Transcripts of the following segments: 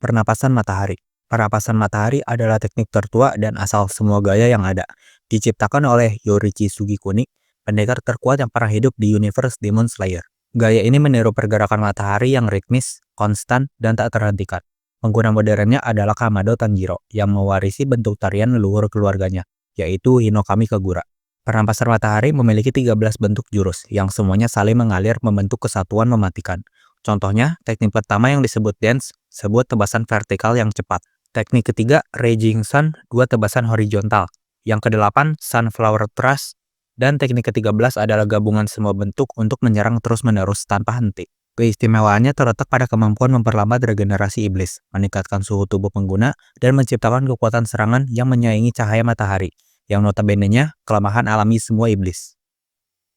Pernapasan matahari. Pernapasan matahari adalah teknik tertua dan asal semua gaya yang ada. Diciptakan oleh Yorichi Sugikuni, pendekar terkuat yang pernah hidup di universe Demon Slayer. Gaya ini meniru pergerakan matahari yang ritmis, konstan, dan tak terhentikan. Pengguna modernnya adalah Kamado Tanjiro yang mewarisi bentuk tarian leluhur keluarganya, yaitu Hinokami Kagura. Pernapasan matahari memiliki 13 bentuk jurus yang semuanya saling mengalir membentuk kesatuan mematikan. Contohnya, teknik pertama yang disebut dance, sebuah tebasan vertikal yang cepat. Teknik ketiga, Raging Sun, dua tebasan horizontal. Yang kedelapan, Sunflower Thrust. Dan teknik ke-13 adalah gabungan semua bentuk untuk menyerang terus-menerus tanpa henti. Keistimewaannya terletak pada kemampuan memperlambat regenerasi iblis, meningkatkan suhu tubuh pengguna, dan menciptakan kekuatan serangan yang menyaingi cahaya matahari, yang notabene-nya kelemahan alami semua iblis.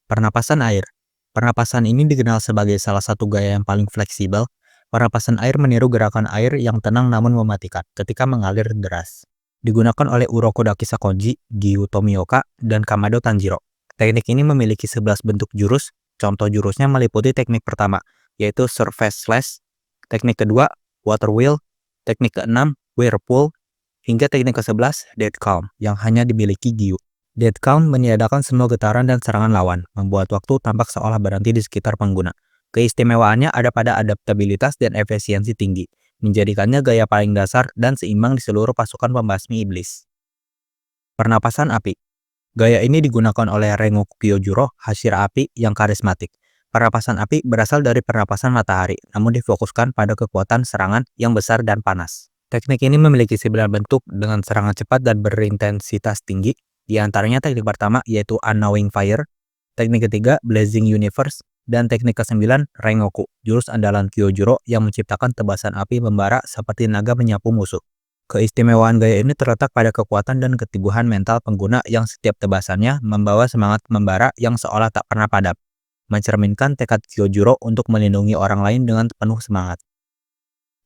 Pernapasan air. Pernapasan ini dikenal sebagai salah satu gaya yang paling fleksibel. Pernapasan air meniru gerakan air yang tenang namun mematikan ketika mengalir deras. Digunakan oleh Urokodaki Sakonji, Gyu Tomioka, dan Kamado Tanjiro. Teknik ini memiliki 11 bentuk jurus. Contoh jurusnya meliputi teknik pertama, yaitu Surface Slash, teknik kedua, Water Wheel, teknik ke-6, Whirlpool, hingga teknik ke-11, Dead Calm, yang hanya dimiliki Gyu. Dead Calm meniadakan semua getaran dan serangan lawan, membuat waktu tampak seolah berhenti di sekitar pengguna. Keistimewaannya ada pada adaptabilitas dan efisiensi tinggi, menjadikannya gaya paling dasar dan seimbang di seluruh pasukan pembasmi iblis. Pernapasan api. Gaya ini digunakan oleh Rengoku Kyojuro, Hashira api yang karismatik. Pernapasan api berasal dari pernapasan matahari, namun difokuskan pada kekuatan serangan yang besar dan panas. Teknik ini memiliki 9 bentuk dengan serangan cepat dan berintensitas tinggi. Di antaranya teknik pertama yaitu Unknowing Fire, teknik ketiga Blazing Universe, dan teknik ke-9 Rengoku, jurus andalan Kyojuro yang menciptakan tebasan api membara seperti naga menyapu musuh. Keistimewaan gaya ini terletak pada kekuatan dan keteguhan mental pengguna yang setiap tebasannya membawa semangat membara yang seolah tak pernah padam, mencerminkan tekad Kyojuro untuk melindungi orang lain dengan penuh semangat.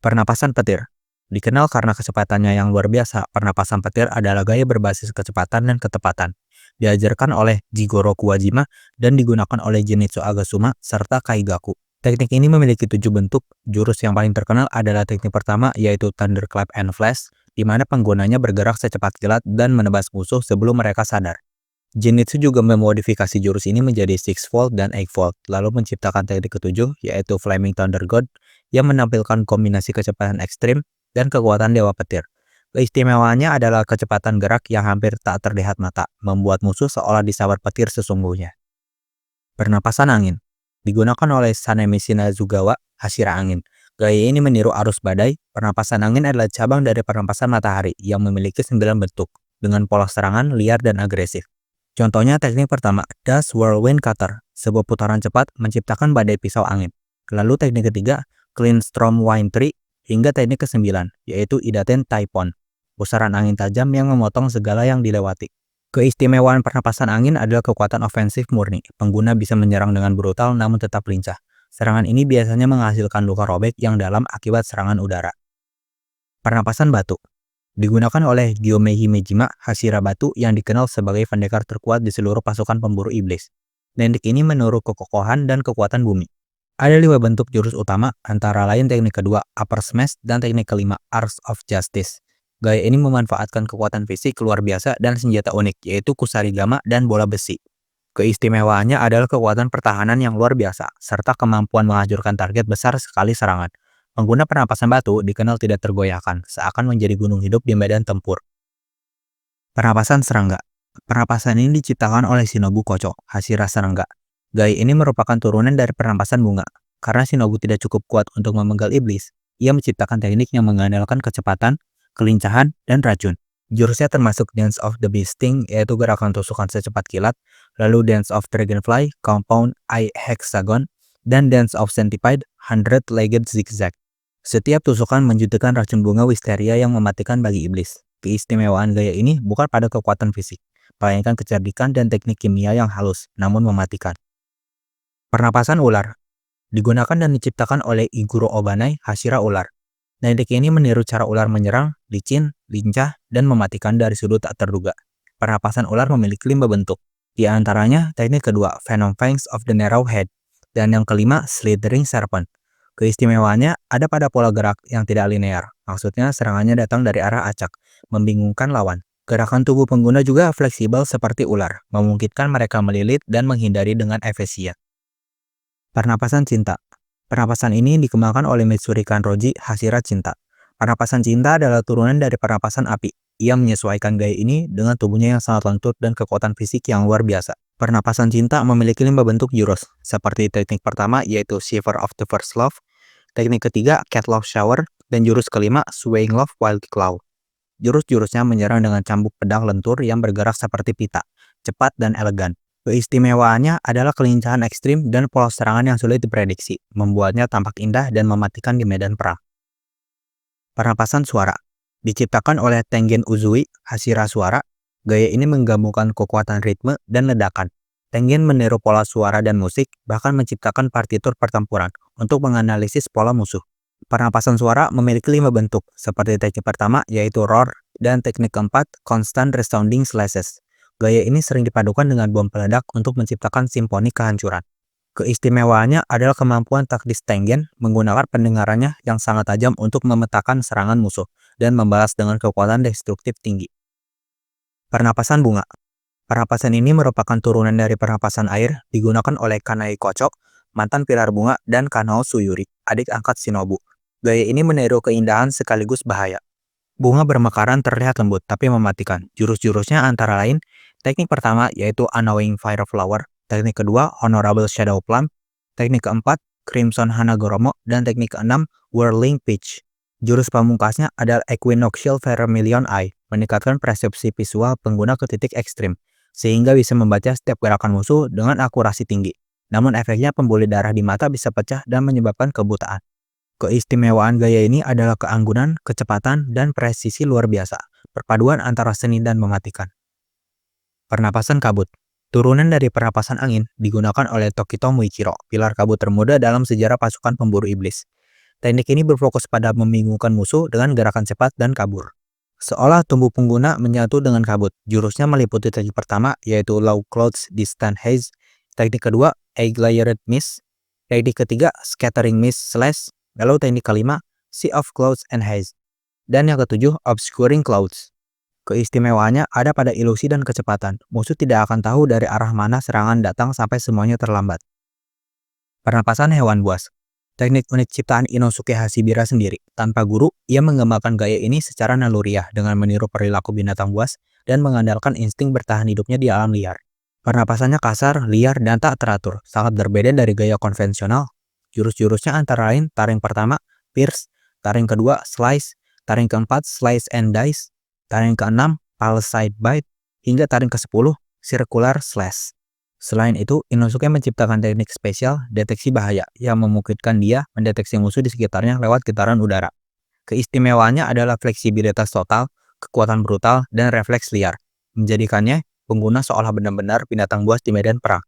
Pernapasan petir. Dikenal karena kecepatannya yang luar biasa, pernapasan petir adalah gaya berbasis kecepatan dan ketepatan. Diajarkan oleh Jigoro Kuwajima dan digunakan oleh Zenitsu Agasuma serta Kaigaku. Teknik ini memiliki 7 bentuk. Jurus yang paling terkenal adalah teknik pertama yaitu Thunderclap and Flash, di mana penggunanya bergerak secepat kilat dan menebas musuh sebelum mereka sadar. Zenitsu juga memodifikasi jurus ini menjadi Sixfold dan Eightfold, lalu menciptakan teknik ketujuh yaitu Flaming Thunder God yang menampilkan kombinasi kecepatan ekstrim dan kekuatan Dewa Petir. Keistimewaannya adalah kecepatan gerak yang hampir tak terlihat mata, membuat musuh seolah disambar petir sesungguhnya. Pernapasan angin. Digunakan oleh Sanemi Shinazugawa, Hashira angin. Gaya ini meniru arus badai. Pernapasan angin adalah cabang dari pernapasan matahari yang memiliki 9 bentuk, dengan pola serangan liar dan agresif. Contohnya teknik pertama, Dash Whirlwind Cutter, sebuah putaran cepat menciptakan badai pisau angin. Lalu teknik ketiga, Clean Storm Wind Tree, hingga teknik ke-9, yaitu Idaten Typhoon, pusaran angin tajam yang memotong segala yang dilewati. Keistimewaan pernapasan angin adalah kekuatan ofensif murni. Pengguna bisa menyerang dengan brutal namun tetap lincah. Serangan ini biasanya menghasilkan luka robek yang dalam akibat serangan udara. Pernapasan batu. Digunakan oleh Gyomei Himejima, Hashira batu yang dikenal sebagai pendekar terkuat di seluruh pasukan pemburu iblis. Teknik ini meniru kekokohan dan kekuatan bumi. Ada 5 bentuk jurus utama, antara lain teknik kedua, Upper Smash, dan teknik kelima, Arts of Justice. Gaya ini memanfaatkan kekuatan fisik luar biasa dan senjata unik, yaitu Kusarigama dan bola besi. Keistimewaannya adalah kekuatan pertahanan yang luar biasa, serta kemampuan menghancurkan target besar sekali serangan. Pengguna pernapasan batu dikenal tidak tergoyahkan, seakan menjadi gunung hidup di medan tempur. Pernapasan serangga. Pernapasan ini diciptakan oleh Shinobu Kocho, Hashira serangga. Gaya ini merupakan turunan dari pernapasan bunga. Karena Shinobu tidak cukup kuat untuk memenggal iblis, ia menciptakan teknik yang mengandalkan kecepatan, kelincahan, dan racun. Jurusnya termasuk Dance of the Beasting, yaitu gerakan tusukan secepat kilat, lalu Dance of Dragonfly, Compound Eye Hexagon, dan Dance of Centipede, 100-Legged Zigzag. Setiap tusukan menjuntikkan racun bunga wisteria yang mematikan bagi iblis. Keistimewaan gaya ini bukan pada kekuatan fisik, melainkan kecerdikan dan teknik kimia yang halus, namun mematikan. Pernapasan ular. Digunakan dan diciptakan oleh Iguro Obanai, Hashira ular. Teknik ini meniru cara ular menyerang, licin, lincah, dan mematikan dari sudut tak terduga. Pernapasan ular memiliki 5 bentuk. Di antaranya teknik kedua, Venom Fangs of the Narrow Head, dan yang kelima, Slithering Serpent. Keistimewaannya ada pada pola gerak yang tidak linear. Maksudnya serangannya datang dari arah acak, membingungkan lawan. Gerakan tubuh pengguna juga fleksibel seperti ular, memungkinkan mereka melilit dan menghindari dengan efisien. Pernapasan cinta. Pernapasan ini dikembangkan oleh Mitsuri Kanroji Hashira Cinta. Pernapasan cinta adalah turunan dari pernapasan api. Ia menyesuaikan gaya ini dengan tubuhnya yang sangat lentur dan kekuatan fisik yang luar biasa. Pernapasan cinta memiliki 5 bentuk jurus, seperti teknik pertama yaitu Shiver of the First Love, teknik ketiga Cat Love Shower, dan jurus kelima Swaying Love Wild Claw. Jurus-jurusnya menyerang dengan cambuk pedang lentur yang bergerak seperti pita, cepat dan elegan. Keistimewaannya adalah kelincahan ekstrim dan pola serangan yang sulit diprediksi, membuatnya tampak indah dan mematikan di medan perang. Pernapasan suara. Diciptakan oleh Tengen Uzui Hashira Suara, gaya ini menggabungkan kekuatan ritme dan ledakan. Tengen meniru pola suara dan musik, bahkan menciptakan partitur pertempuran untuk menganalisis pola musuh. Pernapasan suara memiliki 5 bentuk, seperti teknik pertama yaitu roar, dan teknik keempat constant resounding slashes. Gaya ini sering dipadukan dengan bom peledak untuk menciptakan simfoni kehancuran. Keistimewaannya adalah kemampuan taktis Tengen menggunakan pendengarannya yang sangat tajam untuk memetakan serangan musuh dan membalas dengan kekuatan destruktif tinggi. Pernapasan bunga. Pernapasan ini merupakan turunan dari pernapasan air digunakan oleh Kanai Kocok, mantan pilar bunga, dan Kanao Suyuri, adik angkat Shinobu. Gaya ini meniru keindahan sekaligus bahaya. Bunga bermekaran terlihat lembut tapi mematikan. Jurus-jurusnya antara lain, teknik pertama yaitu Unknowing Fire Flower, teknik kedua Honorable Shadow Plum, teknik keempat Crimson Hanagoromo, dan teknik keenam Whirling Peach. Jurus pamungkasnya adalah Equinoctial Vermilion Eye, meningkatkan persepsi visual pengguna ke titik ekstrim, sehingga bisa membaca setiap gerakan musuh dengan akurasi tinggi. Namun efeknya pembuluh darah di mata bisa pecah dan menyebabkan kebutaan. Keistimewaan gaya ini adalah keanggunan, kecepatan, dan presisi luar biasa, perpaduan antara seni dan mematikan. Pernapasan kabut. Turunan dari pernapasan angin digunakan oleh Tokito Muichiro, pilar kabut termuda dalam sejarah pasukan pemburu iblis. Teknik ini berfokus pada membingungkan musuh dengan gerakan cepat dan kabur. Seolah tubuh pengguna menyatu dengan kabut. Jurusnya meliputi teknik pertama yaitu Low Clouds Distant Haze, teknik kedua Egg Layered Mist, teknik ketiga Scattering Mist Slash, lalu teknik kelima Sea of Clouds and Haze, dan yang ketujuh Obscuring Clouds. Keistimewaannya ada pada ilusi dan kecepatan. Musuh tidak akan tahu dari arah mana serangan datang sampai semuanya terlambat. Pernapasan hewan buas. Teknik unik ciptaan Inosuke Hashibira sendiri. Tanpa guru, ia mengembangkan gaya ini secara naluriah dengan meniru perilaku binatang buas dan mengandalkan insting bertahan hidupnya di alam liar. Pernapasannya kasar, liar, dan tak teratur, sangat berbeda dari gaya konvensional. Jurus-jurusnya antara lain taring pertama, Pierce, taring kedua, Slice, taring keempat, Slice and Dice, taring keenam, Palisade Bite, hingga taring ke-10, Circular Slash. Selain itu, Inosuke menciptakan teknik spesial deteksi bahaya yang memungkinkan dia mendeteksi musuh di sekitarnya lewat getaran udara. Keistimewaannya adalah fleksibilitas total, kekuatan brutal, dan refleks liar, menjadikannya pengguna seolah benar-benar binatang buas di medan perang.